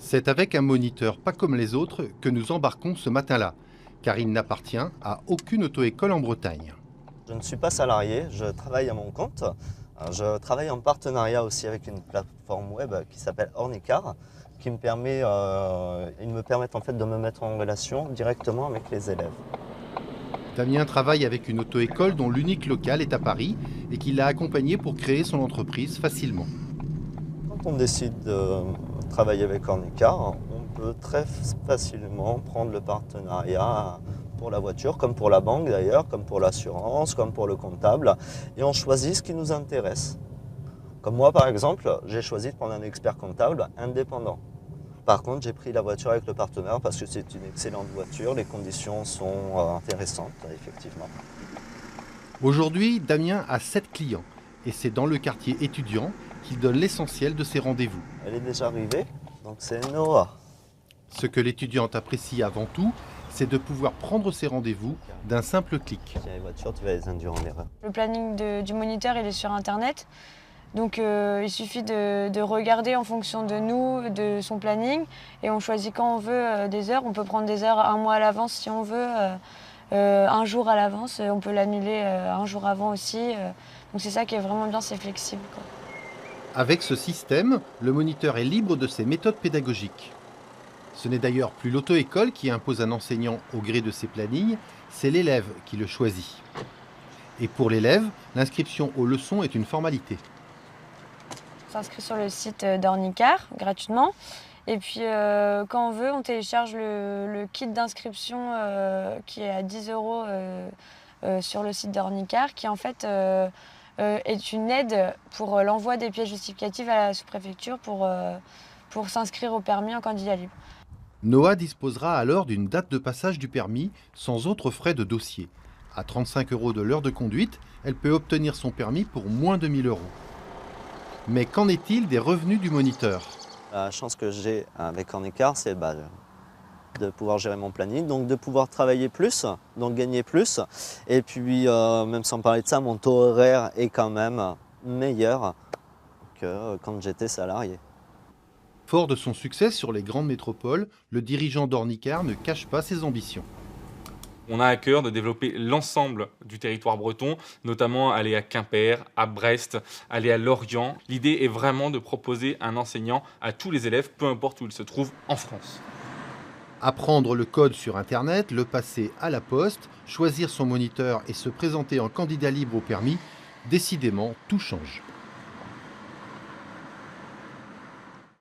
C'est avec un moniteur pas comme les autres que nous embarquons ce matin-là, car il n'appartient à aucune auto-école en Bretagne. Je ne suis pas salarié, je travaille à mon compte. Je travaille en partenariat aussi avec une plateforme web qui s'appelle Ornicar, qui me permet, ils me permettent en fait de me mettre en relation directement avec les élèves. Damien travaille avec une auto-école dont l'unique local est à Paris et qui l'a accompagné pour créer son entreprise facilement. Quand on décide de travailler avec Ornicar, on peut très facilement prendre le partenariat pour la voiture, comme pour la banque d'ailleurs, comme pour l'assurance, comme pour le comptable, et on choisit ce qui nous intéresse. Comme moi par exemple, j'ai choisi de prendre un expert comptable indépendant. Par contre, j'ai pris la voiture avec le partenaire parce que c'est une excellente voiture, les conditions sont intéressantes, effectivement. Aujourd'hui, Damien a 7 clients et c'est dans le quartier étudiant qu'il donne l'essentiel de ses rendez-vous. Elle est déjà arrivée, donc c'est Noah. Ce que l'étudiante apprécie avant tout, c'est de pouvoir prendre ses rendez-vous d'un simple clic. Tiens, les voitures, tu vas les induire en erreur. Le planning du moniteur, il est sur Internet. Donc il suffit de regarder en fonction de nous, de son planning, et on choisit quand on veut des heures. On peut prendre des heures un mois à l'avance si on veut, un jour à l'avance. On peut l'annuler un jour avant aussi. Donc c'est ça qui est vraiment bien, c'est flexible, quoi. Avec ce système, le moniteur est libre de ses méthodes pédagogiques. Ce n'est d'ailleurs plus l'auto-école qui impose un enseignant au gré de ses plannings, c'est l'élève qui le choisit. Et pour l'élève, l'inscription aux leçons est une formalité. On s'inscrit sur le site d'Ornicar gratuitement. Et puis quand on veut, on télécharge le kit d'inscription qui est à 10 € sur le site d'Ornicar, qui en fait est une aide pour l'envoi des pièces justificatives à la sous-préfecture pour s'inscrire au permis en candidat libre. Noah disposera alors d'une date de passage du permis sans autres frais de dossier. À 35 € de l'heure de conduite, elle peut obtenir son permis pour moins de 1 000 €. Mais qu'en est-il des revenus du moniteur ? La chance que j'ai avec Ornicar, c'est de pouvoir gérer mon planning, donc de pouvoir travailler plus, donc gagner plus. Et puis, même sans parler de ça, mon taux horaire est quand même meilleur que quand j'étais salarié. Fort de son succès sur les grandes métropoles, le dirigeant d'Ornicar ne cache pas ses ambitions. On a à cœur de développer l'ensemble du territoire breton, notamment aller à Quimper, à Brest, aller à Lorient. L'idée est vraiment de proposer un enseignant à tous les élèves, peu importe où ils se trouvent en France. Apprendre le code sur Internet, le passer à la poste, choisir son moniteur et se présenter en candidat libre au permis, décidément tout change.